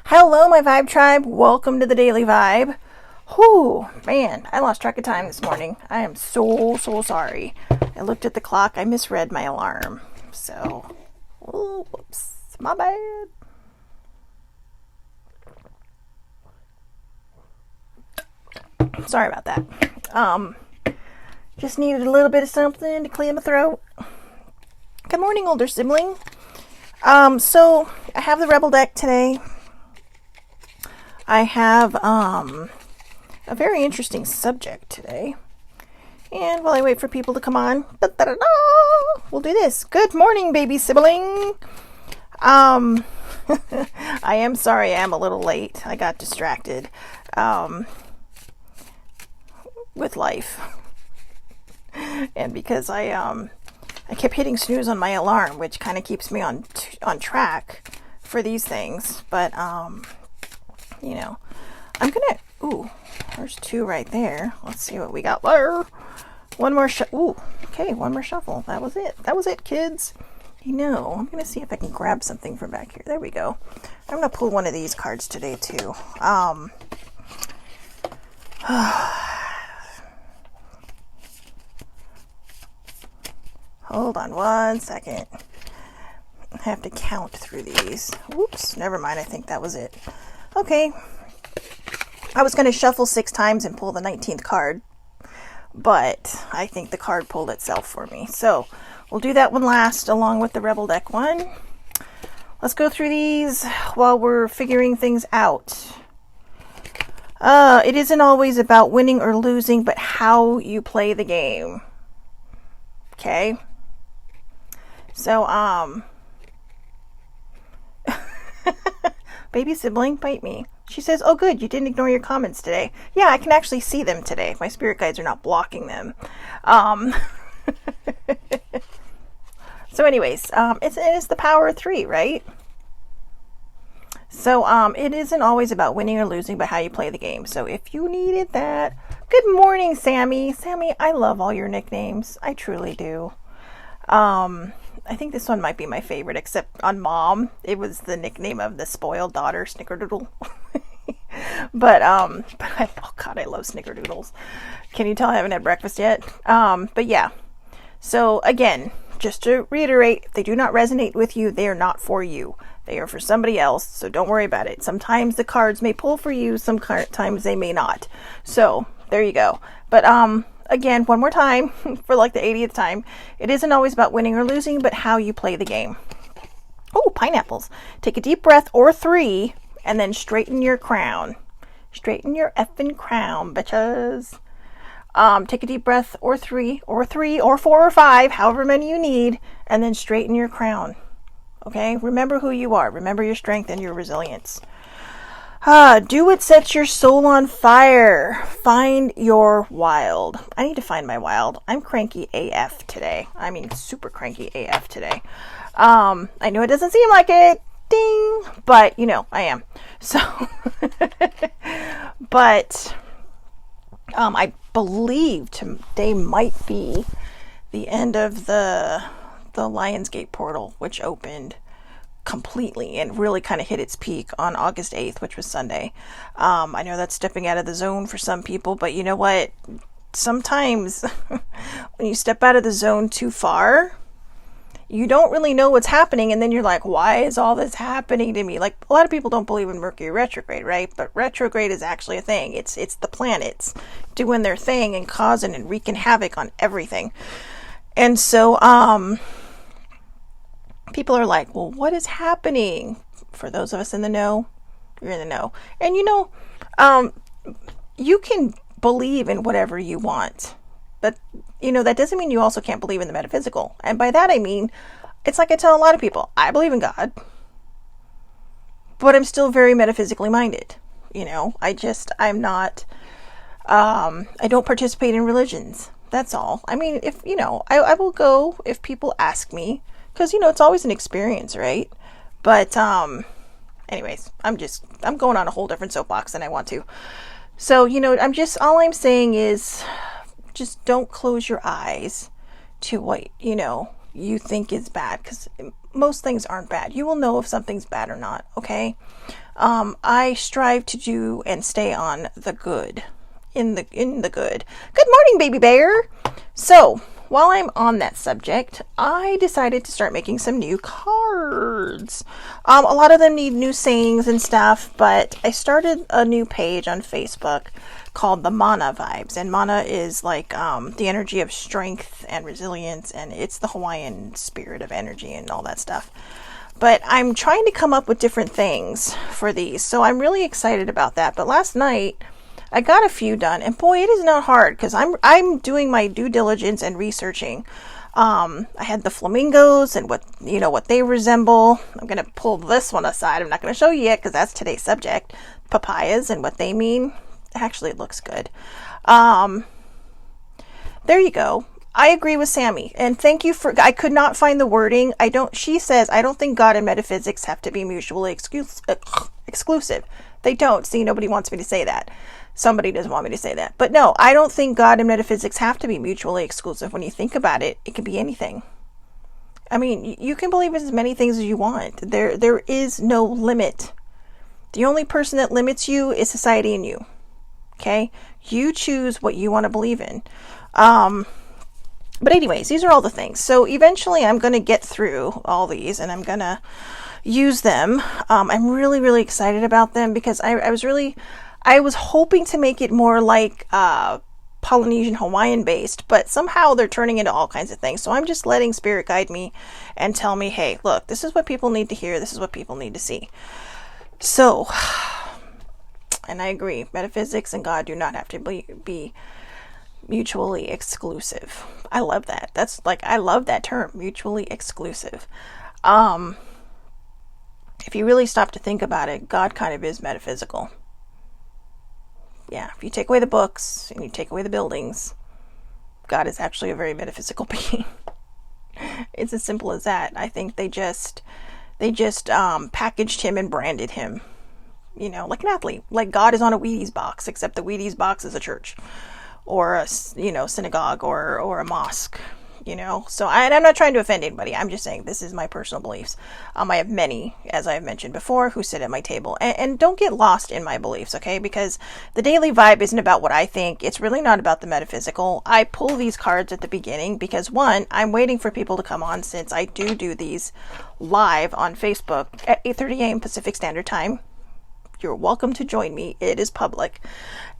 Hello, my Vibe Tribe. Welcome to the Daily Vibe. Whew, man, I lost track of time this morning. I am so sorry. I looked at the clock. I misread my alarm. So, whoops, my bad. Sorry about that. Just needed a little bit of something to clear my throat. Good morning, older sibling. So I have the Rebel deck today. I have a very interesting subject today. And while I wait for people to come on, we'll do this. Good morning, baby sibling. I am sorry I am a little late. I got distracted with life. And because I kept hitting snooze on my alarm, which kind of keeps me on track for these things. But you know, I'm gonna, there's two right there. Let's see what we got there. One more one more shuffle. That was it, kids. I'm gonna see if I can grab something from back here. There we go. I'm gonna pull one of these cards today too. Hold on one second. I have to count through these. Whoops, never mind. I think that was it. Okay. I was going to shuffle 6 times and pull the 19th card, but I think the card pulled itself for me. So we'll do that one last along with the Rebel deck one. Let's go through these while we're figuring things out. It isn't always about winning or losing, but how you play the game. Okay? So, baby sibling, bite me. She says, oh good, you didn't ignore your comments today. Yeah, I can actually see them today. My spirit guides are not blocking them. So anyways, it's the power of 3, right? So, it isn't always about winning or losing, but how you play the game. So if you needed that, good morning, Sammy. Sammy, I love all your nicknames. I truly do. I think this one might be my favorite, except on Mom, it was the nickname of the spoiled daughter, Snickerdoodle. but I love Snickerdoodles. Can you tell I haven't had breakfast yet? But yeah. So again, just to reiterate, if they do not resonate with you, they are not for you. They are for somebody else, so don't worry about it. Sometimes the cards may pull for you, sometimes they may not. So, there you go. But, again, one more time, for like the 80th time, it isn't always about winning or losing, but how you play the game. Oh, pineapples. Take a deep breath, or 3, and then straighten your crown. Straighten your effing crown, bitches. Take a deep breath, or 3, or 4, or 5, however many you need, and then straighten your crown. Okay? Remember who you are. Remember your strength and your resilience. Do what sets your soul on fire. Find your wild. I need to find my wild. I'm cranky AF today. I mean, super cranky AF today. I know it doesn't seem like it. Ding. But, I am. So, but, I believe today might be the end of the Lionsgate portal, which opened completely and really kind of hit its peak on August 8th, which was Sunday. I know that's stepping out of the zone for some people, but you know what? Sometimes when you step out of the zone too far, you don't really know what's happening, and then you're like, why is all this happening to me? Like, a lot of people don't believe in Mercury retrograde, right? But retrograde is actually a thing. It's the planets doing their thing and causing and wreaking havoc on everything. And so, people are like, well, what is happening? For those of us in the know, you're in the know. And you can believe in whatever you want. But, that doesn't mean you also can't believe in the metaphysical. And by that I mean, it's like I tell a lot of people, I believe in God, but I'm still very metaphysically minded. I'm not, I don't participate in religions. That's all. I mean, if, I will go if people ask me. Because, it's always an experience, right? But, anyways, I'm going on a whole different soapbox than I want to. So, all I'm saying is, just don't close your eyes to what, you think is bad. Because most things aren't bad. You will know if something's bad or not, okay? I strive to do and stay on the good. In the good. Good morning, baby bear. So, while I'm on that subject, I decided to start making some new cards. A lot of them need new sayings and stuff, but I started a new page on Facebook called the Mana Vibes, and Mana is like the energy of strength and resilience, and it's the Hawaiian spirit of energy and all that stuff. But I'm trying to come up with different things for these, so I'm really excited about that. But last night I got a few done, and boy, it is not hard because I'm doing my due diligence and researching. I had the flamingos and what they resemble. I'm gonna pull this one aside. I'm not gonna show you yet because that's today's subject. Papayas and what they mean. Actually, it looks good. There you go. I agree with Sammy, and thank you for. I could not find the wording. She says I don't think God and metaphysics have to be mutually exclusive. They don't. See, nobody wants me to say that. Somebody doesn't want me to say that. But no, I don't think God and metaphysics have to be mutually exclusive. When you think about it, it can be anything. I mean, you can believe in as many things as you want. There is no limit. The only person that limits you is society and you. Okay? You choose what you want to believe in. But anyways, these are all the things. So eventually I'm going to get through all these and I'm going to use them. I'm really, really excited about them because I was hoping to make it more like Polynesian Hawaiian based, but somehow they're turning into all kinds of things. So I'm just letting Spirit guide me and tell me, hey, look, this is what people need to hear. This is what people need to see. So, and I agree, metaphysics and God do not have to be mutually exclusive. I love that. I love that term, mutually exclusive. If you really stop to think about it, God kind of is metaphysical. Yeah, if you take away the books and you take away the buildings, God is actually a very metaphysical being. It's as simple as that. I think they just packaged him and branded him, like an athlete. Like God is on a Wheaties box, except the Wheaties box is a church or a synagogue or a mosque. So I'm not trying to offend anybody. I'm just saying this is my personal beliefs. I have many, as I have mentioned before, who sit at my table. And don't get lost in my beliefs, okay? Because the daily vibe isn't about what I think. It's really not about the metaphysical. I pull these cards at the beginning because, one, I'm waiting for people to come on since I do these live on Facebook at 8:30 a.m. Pacific Standard Time. You're welcome to join me. It is public.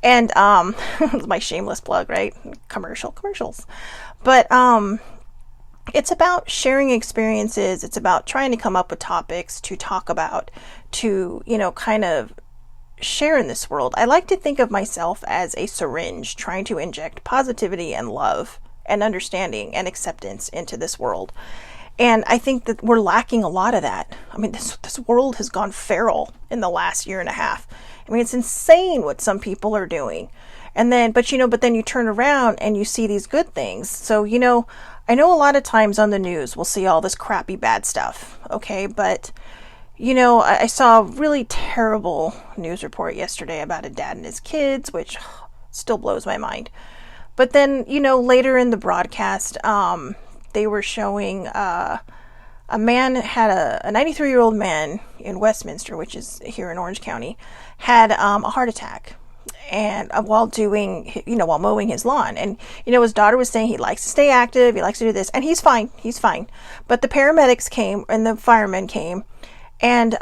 And my shameless plug, right? Commercials. But it's about sharing experiences. It's about trying to come up with topics to talk about, to, kind of share in this world. I like to think of myself as a syringe trying to inject positivity and love and understanding and acceptance into this world. And I think that we're lacking a lot of that. I mean, this world has gone feral in the last year and a half. I mean, it's insane what some people are doing. And then, but then you turn around and you see these good things. So, I know a lot of times on the news, we'll see all this crappy bad stuff. Okay. But, I saw a really terrible news report yesterday about a dad and his kids, which still blows my mind. But then, later in the broadcast, they were showing a man had a 93-year-old man in Westminster, which is here in Orange County, had a heart attack, and while mowing his lawn. And his daughter was saying he likes to stay active, he likes to do this, and he's fine. But the paramedics came and the firemen came, and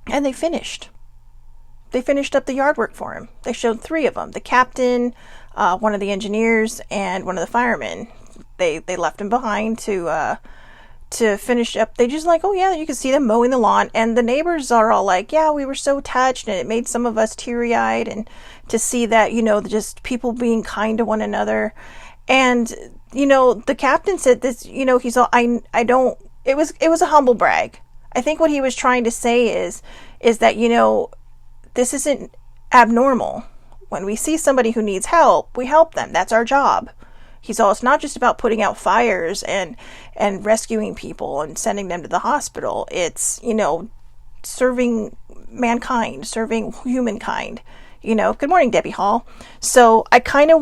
they finished up the yard work for him. They showed 3 of them: the captain, one of the engineers, and one of the firemen. They left him behind to finish up. They just oh yeah, you can see them mowing the lawn, and the neighbors are all like, yeah, we were so touched, and it made some of us teary-eyed, and to see that, just people being kind to one another. And the captain said this, he's all, I don't, it was a humble brag. I think what he was trying to say is that, this isn't abnormal. When we see somebody who needs help, we help them. That's our job. It's not just about putting out fires and rescuing people and sending them to the hospital. It's, serving mankind, serving humankind. Good morning, Debbie Hall. So I kind of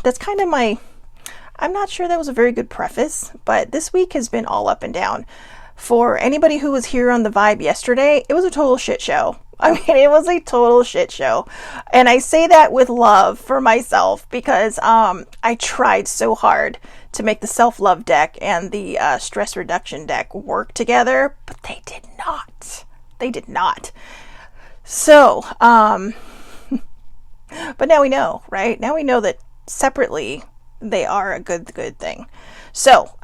that's kind of I'm not sure that was a very good preface, but this week has been all up and down. For anybody who was here on the Vibe yesterday, it was a total shit show. I mean, it was a total shit show. And I say that with love for myself because I tried so hard to make the self-love deck and the stress reduction deck work together, but they did not. They did not. So, but now we know, right? Now we know that separately they are a good thing. So,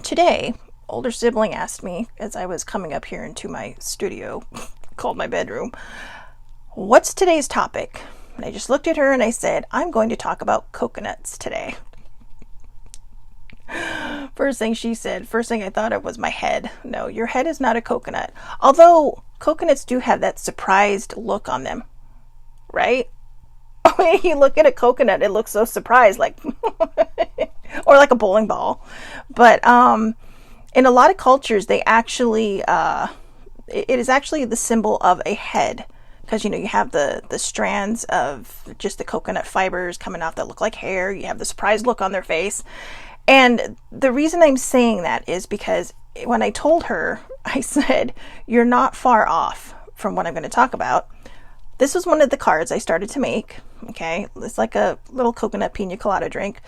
today, older sibling asked me as I was coming up here into my studio, called my bedroom, what's today's topic? And I just looked at her and I said, I'm going to talk about coconuts today. First thing she said, first thing I thought of was my head. No, your head is not a coconut. Although coconuts do have that surprised look on them, right? When you look at a coconut, it looks so surprised, like, or like a bowling ball. But in a lot of cultures, they actually, it is actually the symbol of a head. Because, you know, you have the strands of just the coconut fibers coming off that look like hair. You have the surprised look on their face. And the reason I'm saying that is because when I told her, I said, you're not far off from what I'm going to talk about. This was one of the cards I started to make. Okay. It's like a little coconut pina colada drink.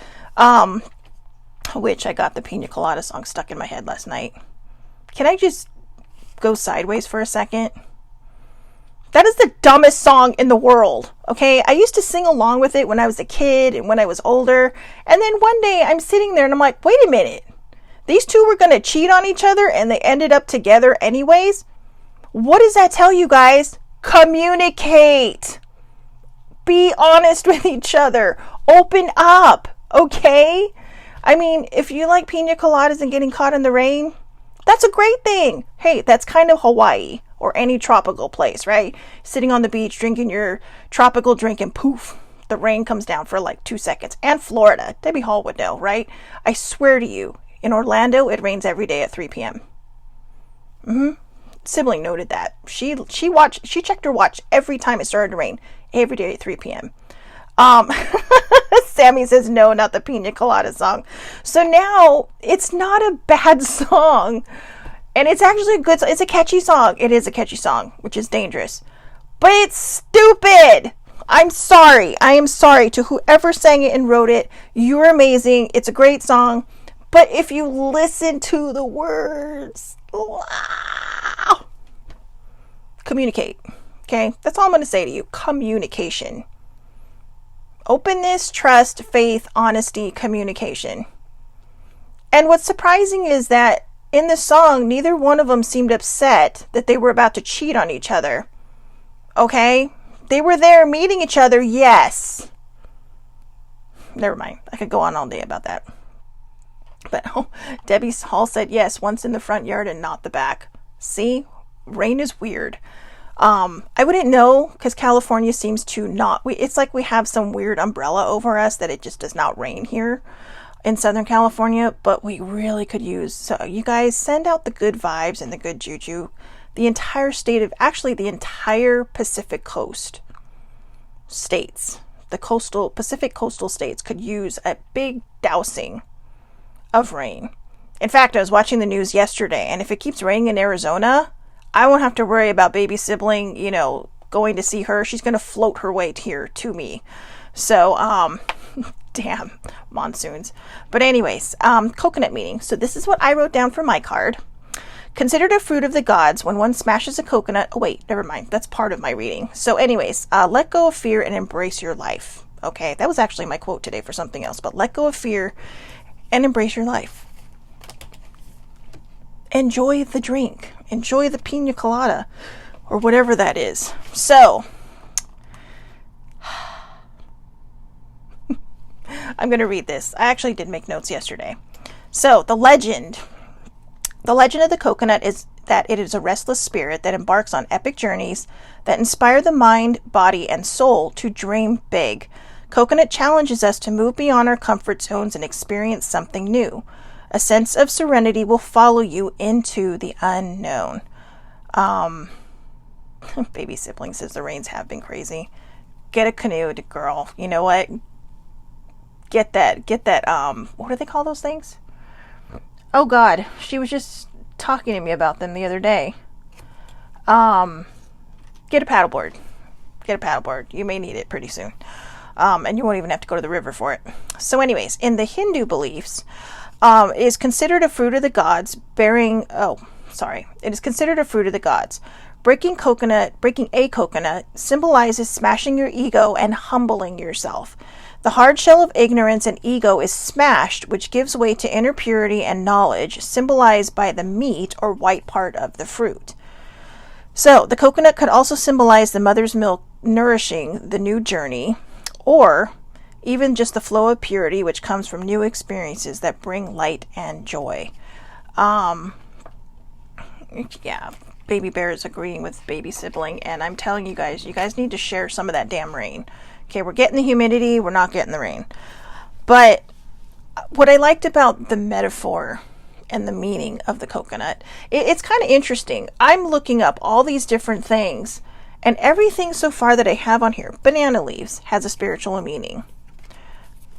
Which I got the pina colada song stuck in my head last night. Can I just go sideways for a second? That is the dumbest song in the world, okay? I used to sing along with it when I was a kid and when I was older. And then one day I'm sitting there and I'm like, wait a minute. These two were going to cheat on each other and they ended up together anyways? What does that tell you guys? Communicate. Be honest with each other. Open up, okay? I mean, if you like pina coladas and getting caught in the rain, that's a great thing. Hey, that's kind of Hawaii. Or any tropical place, right? Sitting on the beach, drinking your tropical drink, and poof, the rain comes down for like 2 seconds. And Florida. Debbie Hall would know, right? I swear to you, in Orlando, it rains every day at 3 p.m. Sibling noted that. She checked her watch every time it started to rain. Every day at 3 p.m. Sammy says, no, not the Pina Colada song. So now, it's not a bad song. And it's actually a good song. It's a catchy song. It is a catchy song, which is dangerous. But it's stupid. I'm sorry. I am sorry to whoever sang it and wrote it. You're amazing. It's a great song. But if you listen to the words, wow. Communicate. Okay? That's all I'm going to say to you. Communication. Openness, trust, faith, honesty, communication. And what's surprising is that in the song, neither one of them seemed upset that they were about to cheat on each other. Okay? They were there meeting each other, yes. Never mind. I could go on all day about that. But Debbie Hall said, yes, once in the front yard and not the back. See? Rain is weird. I wouldn't know because California seems to not... It's like we have some weird umbrella over us that it just does not rain here in Southern California, but we really could use, so you guys send out the good vibes and the good juju. The entire state of, actually the entire Pacific coast states, the Pacific coastal states could use a big dousing of rain. In fact, I was watching the news yesterday, and if it keeps raining in Arizona, I won't have to worry about baby sibling, going to see her. She's going to float her way here to me. So, damn, monsoons. But anyways, coconut meaning. So this is what I wrote down for my card. Considered a fruit of the gods when one smashes a coconut. Oh, wait, never mind. That's part of my reading. So anyways, let go of fear and embrace your life. Okay, that was actually my quote today for something else. But let go of fear and embrace your life. Enjoy the drink. Enjoy the pina colada or whatever that is. So... I'm going to read this. I actually did make notes yesterday. So, the legend of the coconut is that it is a restless spirit that embarks on epic journeys that inspire the mind, body, and soul to dream big. Coconut challenges us to move beyond our comfort zones and experience something new. A sense of serenity will follow you into the unknown. Baby sibling says the rains have been crazy. Get a canoe, girl. You know what? Get that, what do they call those things? Oh God, she was just talking to me about them the other day. Get a paddleboard. Get a paddleboard. You may need it pretty soon. And you won't even have to go to the river for it. So anyways, in the Hindu beliefs, it is considered a fruit of the gods It is considered a fruit of the gods. Breaking a coconut symbolizes smashing your ego and humbling yourself. The hard shell of ignorance and ego is smashed, which gives way to inner purity and knowledge, symbolized by the meat or white part of the fruit. So, the coconut could also symbolize the mother's milk nourishing the new journey, or even just the flow of purity, which comes from new experiences that bring light and joy. Yeah, Baby Bear is agreeing with Baby Sibling, and I'm telling you guys need to share some of that damn rain. Okay, we're getting the humidity, we're not getting the rain. But what I liked about the metaphor and the meaning of the coconut, it's kind of interesting. I'm looking up all these different things, and everything so far that I have on here, banana leaves has a spiritual meaning.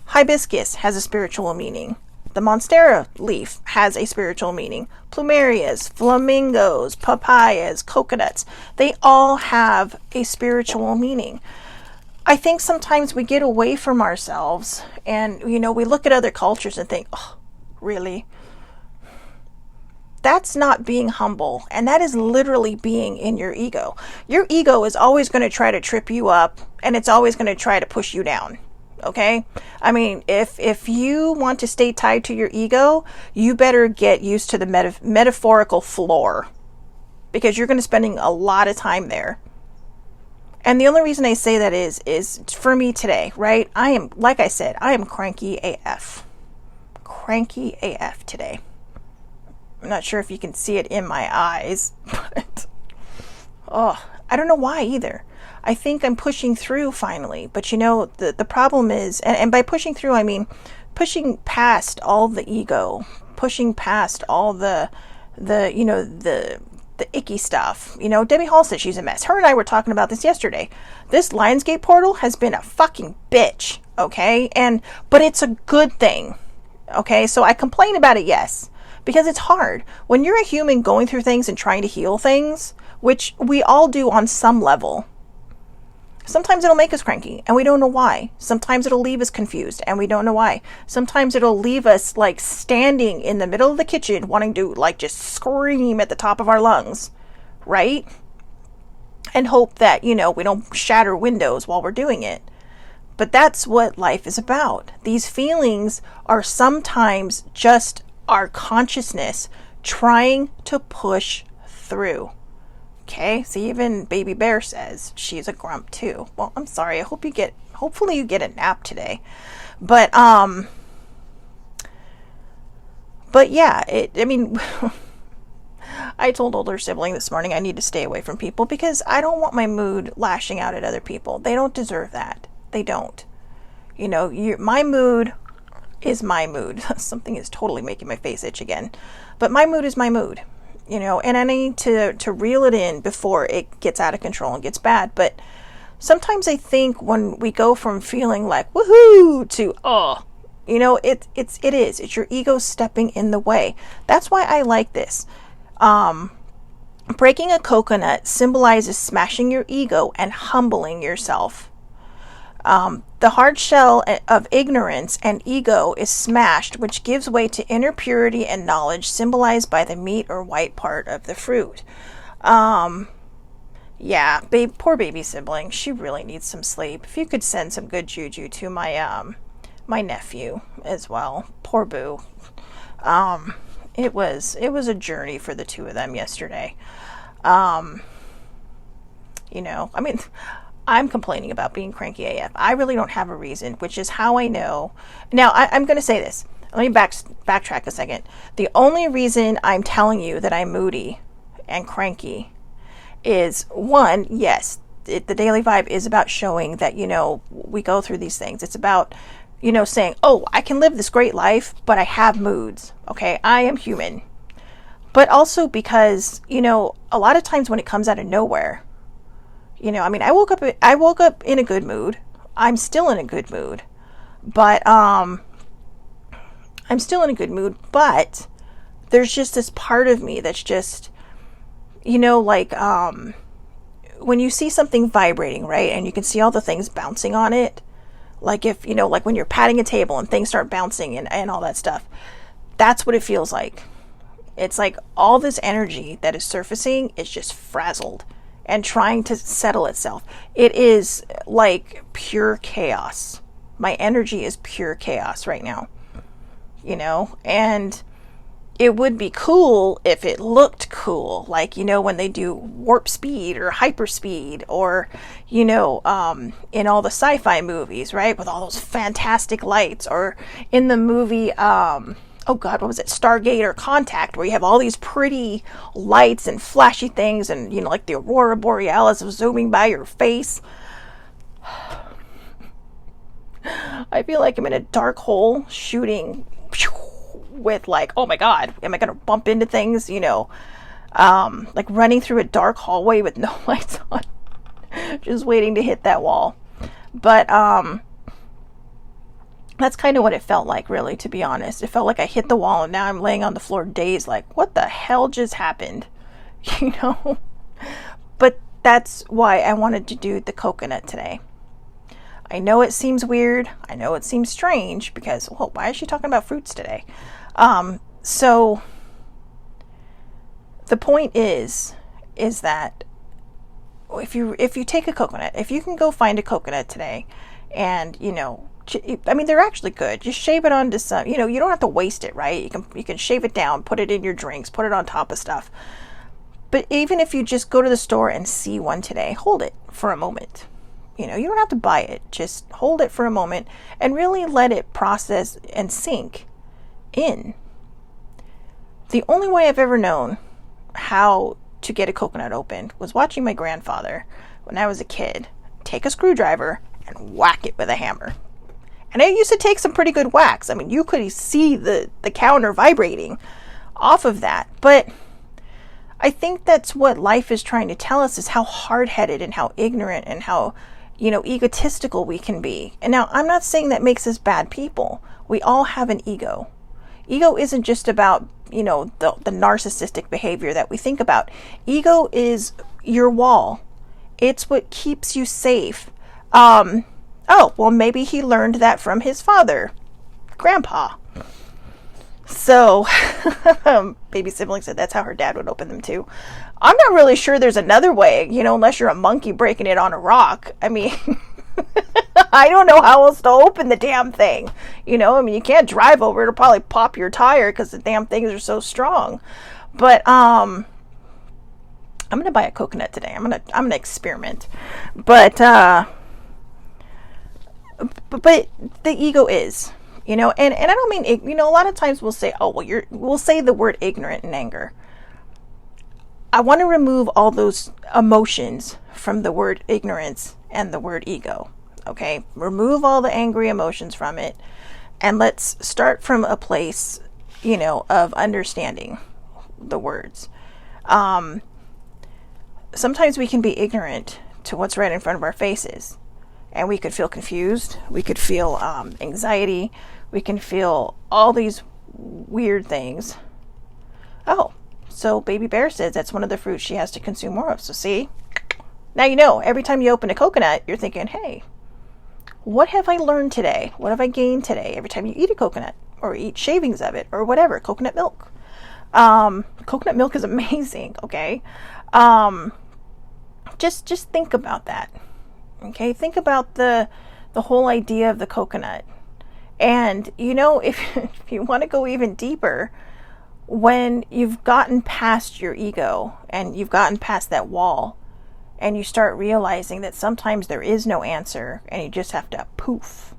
Hibiscus has a spiritual meaning. The monstera leaf has a spiritual meaning. Plumerias, flamingos, papayas, coconuts, they all have a spiritual meaning. I think sometimes we get away from ourselves and, we look at other cultures and think, oh, really? That's not being humble, and that is literally being in your ego. Your ego is always going to try to trip you up, and it's always going to try to push you down. Okay? I mean, if you want to stay tied to your ego, you better get used to the metaphorical floor, because you're going to spending a lot of time there. And the only reason I say that is for me today, right? I am, like I said, I am cranky AF. Cranky AF today. I'm not sure if you can see it in my eyes, but I don't know why either. I think I'm pushing through finally, but the problem is, and by pushing through, I mean pushing past all the ego, pushing past all the icky stuff. Debbie Hall says she's a mess. Her and I were talking about this yesterday. This Lionsgate portal has been a fucking bitch, okay? But it's a good thing, okay? So I complain about it, yes, because it's hard. When you're a human going through things and trying to heal things, which we all do on some level, sometimes it'll make us cranky, and we don't know why. Sometimes it'll leave us confused, and we don't know why. Sometimes it'll leave us, standing in the middle of the kitchen, wanting to, just scream at the top of our lungs, right? And hope that, we don't shatter windows while we're doing it. But that's what life is about. These feelings are sometimes just our consciousness trying to push through. Okay, so even Baby Bear says she's a grump too. Well, I'm sorry. Hopefully you get a nap today. But yeah, I told older sibling this morning I need to stay away from people because I don't want my mood lashing out at other people. They don't deserve that. They don't. My mood is my mood. Something is totally making my face itch again. But my mood is my mood. And I need to reel it in before it gets out of control and gets bad. But sometimes I think when we go from feeling like woohoo to it's your ego stepping in the way. That's why I like this. Breaking a coconut symbolizes smashing your ego and humbling yourself. The hard shell of ignorance and ego is smashed, which gives way to inner purity and knowledge, symbolized by the meat or white part of the fruit. Yeah, poor Baby Sibling. She really needs some sleep. If you could send some good juju to my nephew as well. Poor Boo. It was a journey for the two of them yesterday. I'm complaining about being cranky AF. I really don't have a reason, which is how I know. Now, I'm going to say this. Let me backtrack a second. The only reason I'm telling you that I'm moody and cranky is, one, yes, the daily vibe is about showing that, we go through these things. It's about, saying, oh, I can live this great life, but I have moods. Okay, I am human. But also because, a lot of times when it comes out of nowhere, I woke up in a good mood. I'm still in a good mood. But there's just this part of me that's just, you know, like, when you see something vibrating, right, and you can see all the things bouncing on it, like if, you know, like when you're patting a table and things start bouncing and all that stuff, that's what it feels like. It's like all this energy that is surfacing is just frazzled and trying to settle itself. It is like pure chaos. My energy is pure chaos right now, you know, and it would be cool if it looked cool, like, you know, when they do warp speed or hyperspeed, or, you know, in all the sci-fi movies, right, with all those fantastic lights, or in the movie, oh God, what was it, Stargate or Contact, where you have all these pretty lights and flashy things, and, you know, like the Aurora Borealis zooming by your face. I feel like I'm in a dark hole shooting with, like, oh my God, am I gonna bump into things, you know, like running through a dark hallway with no lights on, just waiting to hit that wall. But that's kind of what it felt like, really, to be honest. It felt like I hit the wall and now I'm laying on the floor dazed, like, what the hell just happened? You know. But that's why I wanted to do the coconut today. I know it seems weird, I know it seems strange, because, well, why is she talking about fruits today? So the point is that if you take a coconut, if you can go find a coconut today, and, you know, I mean, they're actually good. Just shave it onto some, you know, you don't have to waste it, right? You can shave it down, put it in your drinks, put it on top of stuff. But even if you just go to the store and see one today, hold it for a moment. You know, you don't have to buy it. Just hold it for a moment and really let it process and sink in. The only way I've ever known how to get a coconut open was watching my grandfather, when I was a kid, take a screwdriver and whack it with a hammer. And it used to take some pretty good whacks. I mean, you could see the counter vibrating off of that. But I think that's what life is trying to tell us, is how hard-headed and how ignorant and how, you know, egotistical we can be. And now, I'm not saying that makes us bad people. We all have an ego. Ego isn't just about, you know, the narcissistic behavior that we think about. Ego is your wall. It's what keeps you safe. Oh, well, maybe he learned that from his father, Grandpa. So, baby sibling said that's how her dad would open them too. I'm not really sure there's another way, you know, unless you're a monkey breaking it on a rock. I mean, I don't know how else to open the damn thing. You know, I mean, you can't drive over it. It'll probably pop your tire because the damn things are so strong. But, I'm going to buy a coconut today. I'm going to experiment. But the ego is, you know, and I don't mean, you know, a lot of times we'll say, oh, well, we'll say the word ignorant in anger. I want to remove all those emotions from the word ignorance and the word ego. Okay. Remove all the angry emotions from it. And let's start from a place, you know, of understanding the words. Sometimes we can be ignorant to what's right in front of our faces. And we could feel confused. We could feel anxiety. We can feel all these weird things. Oh, so Baby Bear says that's one of the fruits she has to consume more of. So see, now you know, every time you open a coconut, you're thinking, hey, what have I learned today? What have I gained today? Every time you eat a coconut or eat shavings of it or whatever, coconut milk. Coconut milk is amazing, okay? Just think about that. Okay, think about the whole idea of the coconut. And, you know, if you want to go even deeper, when you've gotten past your ego and you've gotten past that wall and you start realizing that sometimes there is no answer and you just have to poof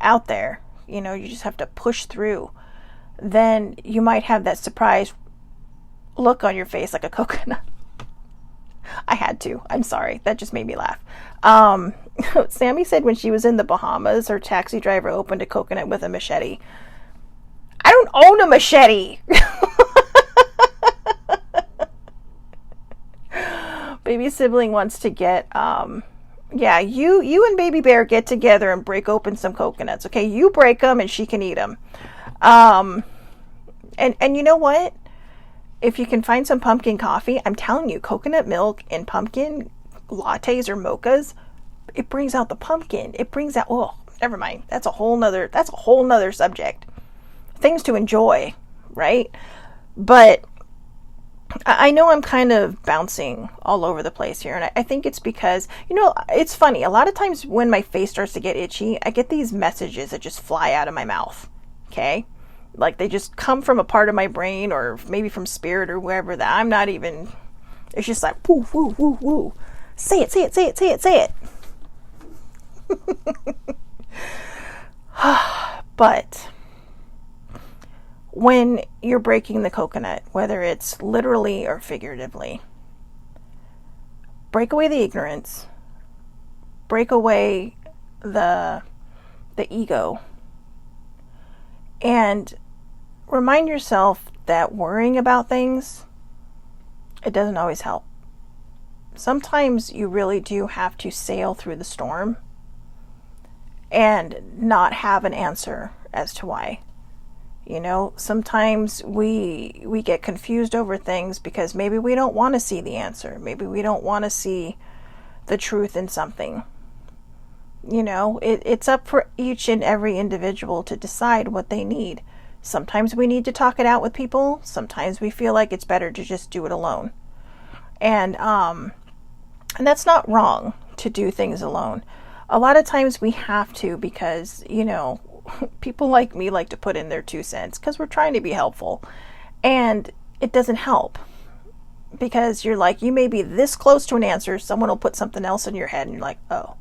out there, you know, you just have to push through, then you might have that surprise look on your face like a coconut. I had to. I'm sorry. That just made me laugh. Sammy said when she was in the Bahamas, her taxi driver opened a coconut with a machete. I don't own a machete. Baby sibling wants to get, yeah, you and Baby Bear get together and break open some coconuts. Okay, you break them and she can eat them. And you know what? If you can find some pumpkin coffee, I'm telling you, coconut milk and pumpkin lattes or mochas, it brings out the pumpkin. It brings out, oh, never mind. That's a whole nother subject. Things to enjoy, right? But I know I'm kind of bouncing all over the place here, and I think it's because, it's funny. A lot of times when my face starts to get itchy, I get these messages that just fly out of my mouth, okay? Like they just come from a part of my brain or maybe from spirit or wherever that I'm not even, it's just like, woo, woo, woo, woo. Say it, say it, say it, say it, say it. But when you're breaking the coconut, whether it's literally or figuratively, break away the ignorance, break away the ego, and remind yourself that worrying about things, it doesn't always help. Sometimes you really do have to sail through the storm and not have an answer as to why. Sometimes we get confused over things because maybe we don't want to see the answer. Maybe we don't want to see the truth in something. It's up for each and every individual to decide what they need. Sometimes we need to talk it out with people. Sometimes we feel like it's better to just do it alone. And that's not wrong to do things alone. A lot of times we have to because, people like me like to put in their 2 cents because we're trying to be helpful. And it doesn't help because you're like, you may be this close to an answer. Someone will put something else in your head and you're like, oh.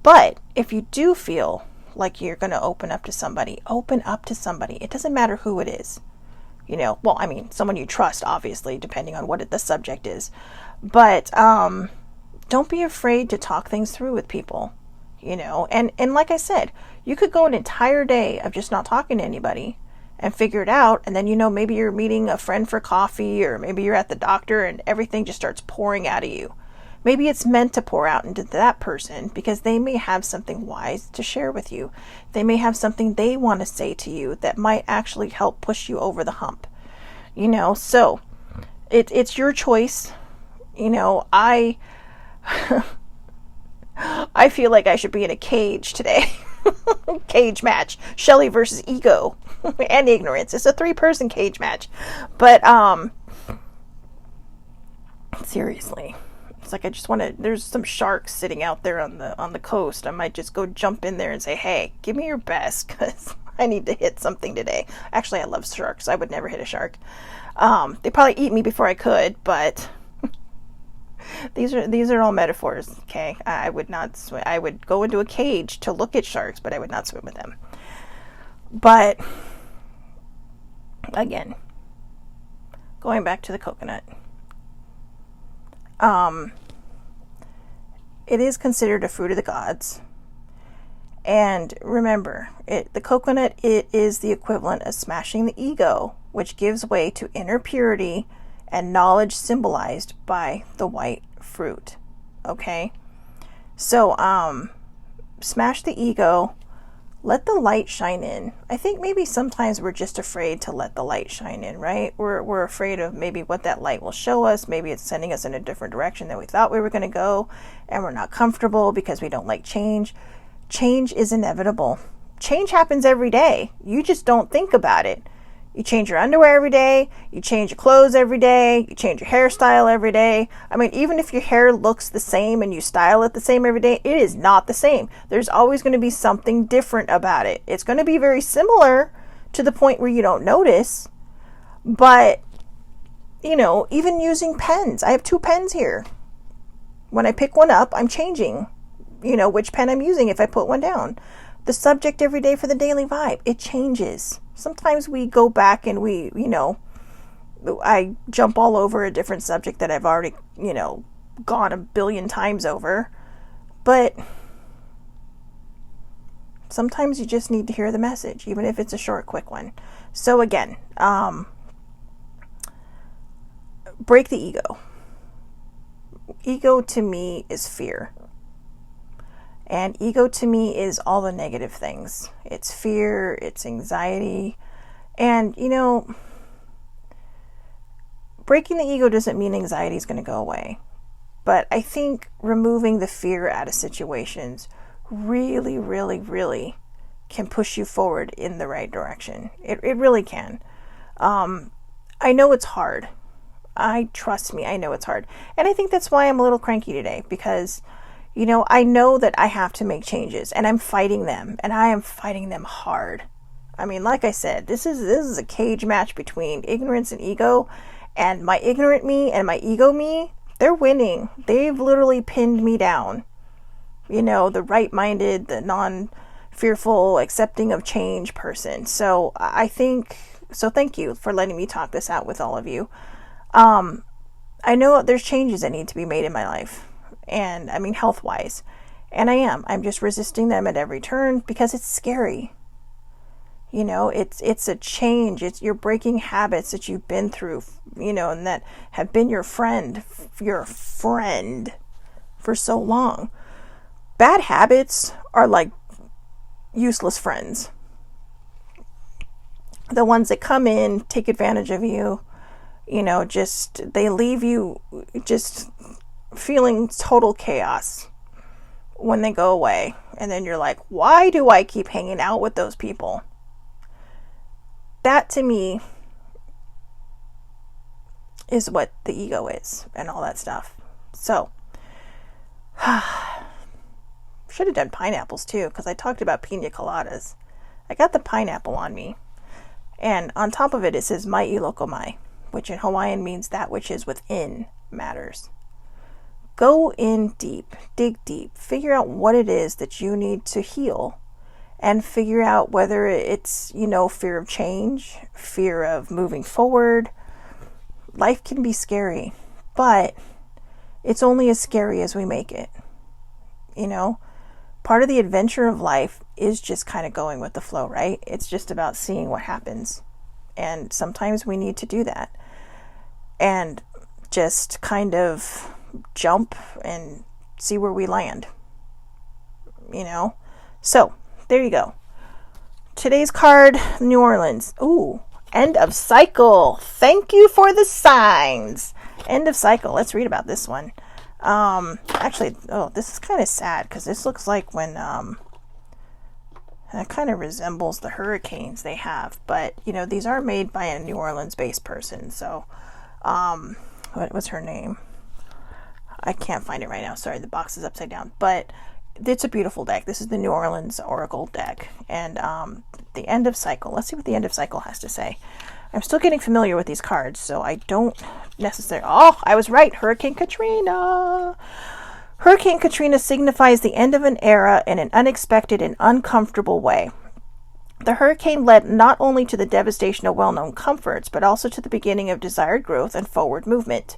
But if you do feel like you're going to open up to somebody. It doesn't matter who it is. Someone you trust, obviously, depending on what the subject is. But don't be afraid to talk things through with people, And like I said, you could go an entire day of just not talking to anybody and figure it out. And then, maybe you're meeting a friend for coffee or maybe you're at the doctor and everything just starts pouring out of you. Maybe it's meant to pour out into that person because they may have something wise to share with you. They may have something they want to say to you that might actually help push you over the hump. So it's your choice. I feel like I should be in a cage today. Cage match. Shelley versus ego and ignorance. It's a 3-person cage match. But seriously. It's like I just want to, there's some sharks sitting out there on the coast. I might just go jump in there and say, hey, give me your best because I need to hit something today. Actually, I love sharks. I would never hit a shark. They probably eat me before I could, but these are all metaphors, okay? I would not swim. I would go into a cage to look at sharks, but I would not swim with them. But again, going back to the coconut. It is considered a fruit of the gods. And remember, the coconut, it is the equivalent of smashing the ego, which gives way to inner purity and knowledge symbolized by the white fruit. Okay? So, smash the ego, let the light shine in. I think maybe sometimes we're just afraid to let the light shine in, right? We're afraid of maybe what that light will show us. Maybe it's sending us in a different direction than we thought we were going to go, and we're not comfortable because we don't like change. Change is inevitable. Change happens every day. You just don't think about it. You change your underwear every day. You change your clothes every day. You change your hairstyle every day. Even if your hair looks the same and you style it the same every day, it is not the same. There's always going to be something different about it. It's going to be very similar to the point where you don't notice. But, even using pens. I have 2 pens here. When I pick one up, I'm changing, which pen I'm using if I put one down. The subject every day for the daily vibe, it changes. Sometimes we go back and I jump all over a different subject that I've already, gone a billion times over. But sometimes you just need to hear the message, even if it's a short, quick one. So again, break the ego. Ego to me is fear. And ego to me is all the negative things. It's fear, it's anxiety, And, breaking the ego doesn't mean anxiety is going to go away. But I think removing the fear out of situations really, really, really can push you forward in the right direction. It really can. I know it's hard. Trust me, I know it's hard. And I think that's why I'm a little cranky today, because, I know that I have to make changes, and I'm fighting them, and I am fighting them hard. I mean, like I said, this is a cage match between ignorance and ego, and my ignorant me and my ego me, they're winning. They've literally pinned me down. The right-minded, the non-fearful, accepting of change person. So thank you for letting me talk this out with all of you. I know there's changes that need to be made in my life, and I mean health-wise, and I'm just resisting them at every turn because it's scary. It's a change. You're breaking habits that you've been through, and that have been your friend for so long. Bad habits are like useless friends. The ones that come in, take advantage of you, they leave you just feeling total chaos when they go away. And then you're like, why do I keep hanging out with those people? That to me is what the ego is and all that stuff. So, should have done pineapples too, because I talked about pina coladas. I got the pineapple on me. And on top of it, it says mai iloko mai, which in Hawaiian means that which is within matters. Go in deep, dig deep, figure out what it is that you need to heal, and figure out whether it's, fear of change, fear of moving forward. Life can be scary, but it's only as scary as we make it. Part of the adventure of life is just kind of going with the flow, right? It's just about seeing what happens. And sometimes we need to do that. And just kind of jump and see where we land. So, there you go. Today's card, New Orleans. Ooh, end of cycle. Thank you for the signs. End of cycle. Let's read about this one. This is kind of sad because this looks like when, that kind of resembles the hurricanes they have. But, these are made by a New Orleans-based person. So, what was her name? I can't find it right now. Sorry, the box is upside down. But it's a beautiful deck. This is the New Orleans Oracle deck. And the end of cycle. Let's see what the end of cycle has to say. I'm still getting familiar with these cards, so I don't necessarily... Oh, I was right. Hurricane Katrina. Hurricane Katrina signifies the end of an era in an unexpected and uncomfortable way. The hurricane led not only to the devastation of well-known comforts, but also to the beginning of desired growth and forward movement.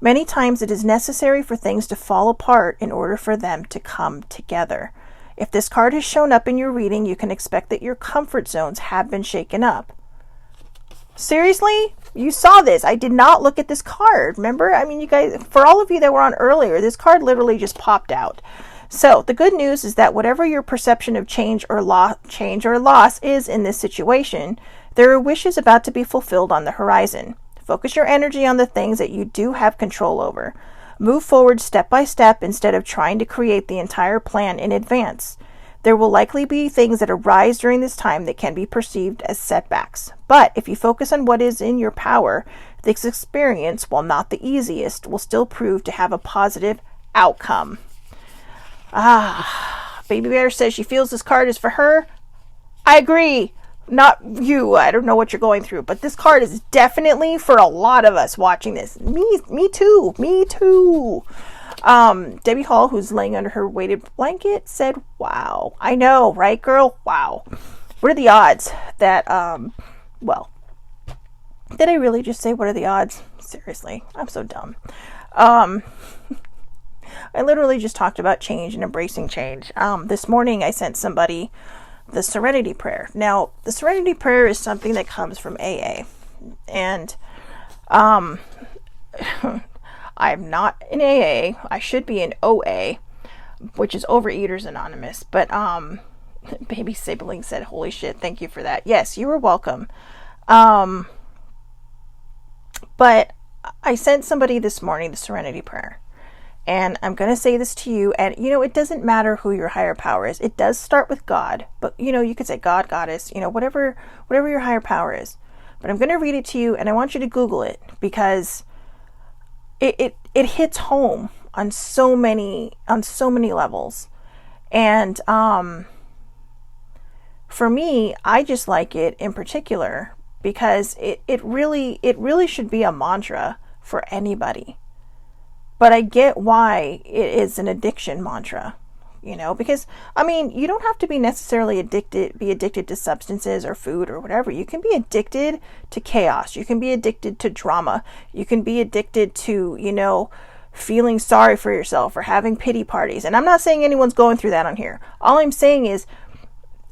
Many times it is necessary for things to fall apart in order for them to come together. If this card has shown up in your reading, you can expect that your comfort zones have been shaken up. Seriously? You saw this. I did not look at this card. Remember? I mean, you guys, for all of you that were on earlier, this card literally just popped out. So the good news is that whatever your perception of change or loss is in this situation, there are wishes about to be fulfilled on the horizon. Focus your energy on the things that you do have control over. Move forward step by step instead of trying to create the entire plan in advance. There will likely be things that arise during this time that can be perceived as setbacks. But if you focus on what is in your power, this experience, while not the easiest, will still prove to have a positive outcome. Baby Bear says she feels this card is for her. I agree. Not you. I don't know what you're going through, but this card is definitely for a lot of us watching this. Me too. Debbie Hall, who's laying under her weighted blanket, said, wow. I know, right, girl? Wow. What are the odds that, did I really just say what are the odds? Seriously, I'm so dumb. I literally just talked about change and embracing change. This morning I sent somebody the Serenity Prayer. Now, the Serenity Prayer is something that comes from AA. And, I'm not in AA. I should be in OA, which is Overeaters Anonymous. But Baby sibling said, holy shit, thank you for that. Yes, you were welcome. But I sent somebody this morning the Serenity Prayer. And I'm going to say this to you, and it doesn't matter who your higher power is. It does start with God, but you could say God, Goddess, whatever your higher power is. But I'm going to read it to you, and I want you to Google it, because it hits home on so many levels. And for me, I just like it in particular because it really should be a mantra for anybody. But I get why it is an addiction mantra, because you don't have to be necessarily addicted to substances or food or whatever. You can be addicted to chaos. You can be addicted to drama. You can be addicted to, feeling sorry for yourself or having pity parties. And I'm not saying anyone's going through that on here. All I'm saying is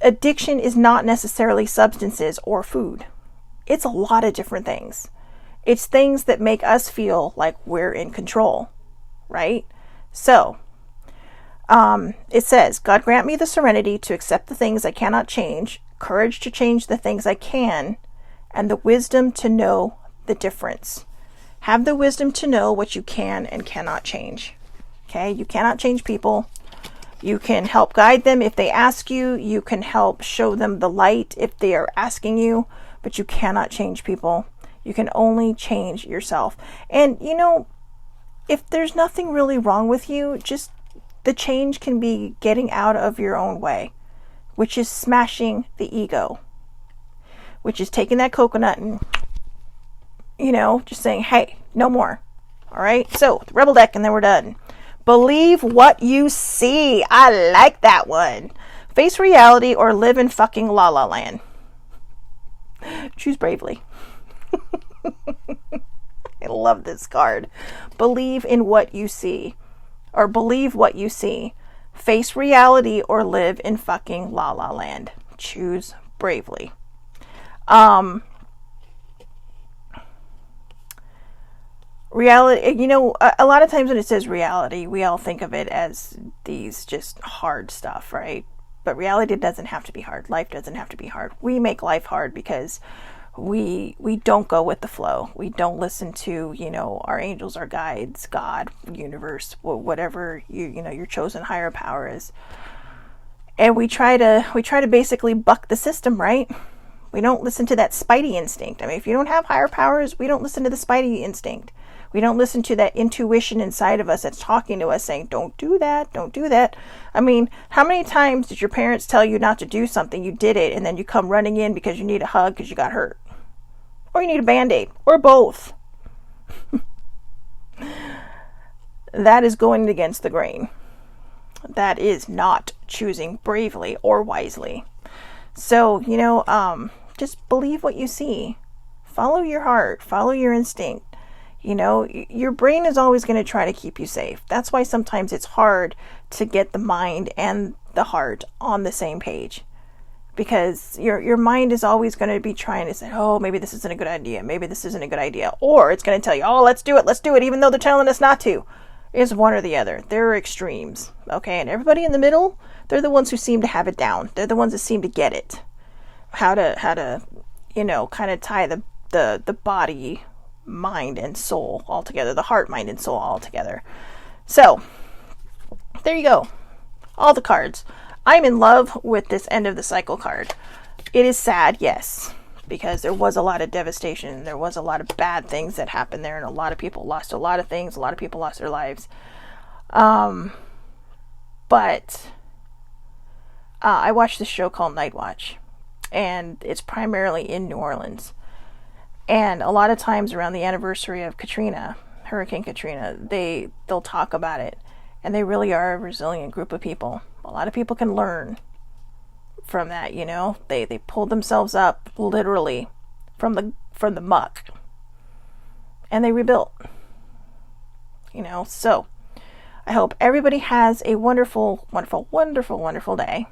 addiction is not necessarily substances or food. It's a lot of different things. It's things that make us feel like we're in control, right? So, it says, God grant me the serenity to accept the things I cannot change, courage to change the things I can, and the wisdom to know the difference. Have the wisdom to know what you can and cannot change. Okay? You cannot change people. You can help guide them if they ask you. You can help show them the light if they are asking you, but you cannot change people. You can only change yourself. And, if there's nothing really wrong with you, just the change can be getting out of your own way, which is smashing the ego, which is taking that coconut and, just saying, hey, no more. All right. So the rebel deck, and then we're done. Believe what you see. I like that one. Face reality or live in fucking la la land. Choose bravely. I love this card. Believe in what you see, or believe what you see. Face reality or live in fucking la la land. Choose bravely. Reality, a lot of times when it says reality, we all think of it as these just hard stuff, right? But reality doesn't have to be hard. Life doesn't have to be hard. We make life hard because we don't go with the flow. We don't listen to, our angels, our guides, God, universe, whatever your chosen higher power is. And we try to basically buck the system, right? We don't listen to that spidey instinct. If you don't have higher powers, we don't listen to the spidey instinct. We don't listen to that intuition inside of us that's talking to us saying, don't do that, don't do that. How many times did your parents tell you not to do something, you did it, and then you come running in because you need a hug because you got hurt? Or you need a Band-Aid, or both. That is going against the grain. That is not choosing bravely or wisely. So, just believe what you see. Follow your heart. Follow your instinct. Your brain is always going to try to keep you safe. That's why sometimes it's hard to get the mind and the heart on the same page. Because your mind is always going to be trying to say, oh, maybe this isn't a good idea. Maybe this isn't a good idea. Or it's going to tell you, oh, let's do it, even though they're telling us not to. It's one or the other. There are extremes. Okay. And everybody in the middle, they're the ones who seem to have it down. They're the ones that seem to get it. How to kind of tie the body, mind, and soul all together. The heart, mind, and soul all together. So, there you go. All the cards. I'm in love with this end of the cycle card. It is sad, yes, because there was a lot of devastation. There was a lot of bad things that happened there, and a lot of people lost a lot of things. A lot of people lost their lives. But I watched this show called Night Watch, and it's primarily in New Orleans. And a lot of times around the anniversary of Hurricane Katrina, they'll talk about it. And they really are a resilient group of people. A lot of people can learn from that, They pulled themselves up literally from the muck. And they rebuilt. So I hope everybody has a wonderful, wonderful, wonderful, wonderful day.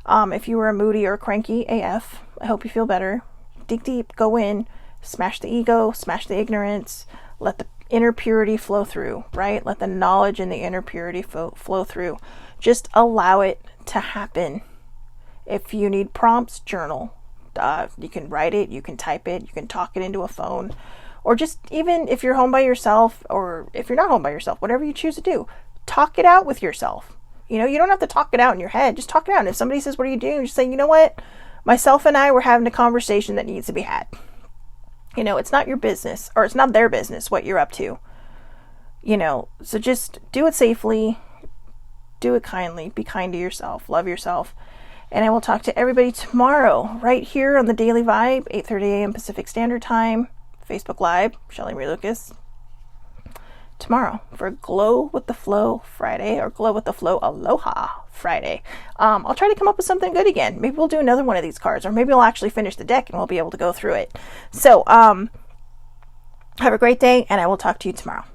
If you were moody or cranky AF, I hope you feel better. Dig deep, go in, smash the ego, smash the ignorance, let the inner purity flow through, right? Let the knowledge and the inner purity flow through. Just allow it to happen. If you need prompts, journal. You can write it, you can type it, you can talk it into a phone, or just even if you're home by yourself, or if you're not home by yourself, whatever you choose to do, talk it out with yourself. You know, you don't have to talk it out in your head, just talk it out. And if somebody says, what are you doing? Just saying, you know what? Myself and I were having a conversation that needs to be had. You know, it's not your business, or it's not their business what you're up to. You know, so just do it safely, do it kindly, be kind to yourself, love yourself. And I will talk to everybody tomorrow, right here on the Daily Vibe, 8:30 a.m. Pacific Standard Time, Facebook Live, Shelly Marie Lucas. Tomorrow for Glow with the Flow Friday, or Glow with the Flow Aloha Friday. I'll try to come up with something good again. Maybe we'll do another one of these cards, or maybe we'll actually finish the deck and we'll be able to go through it. So, have a great day, and I will talk to you tomorrow.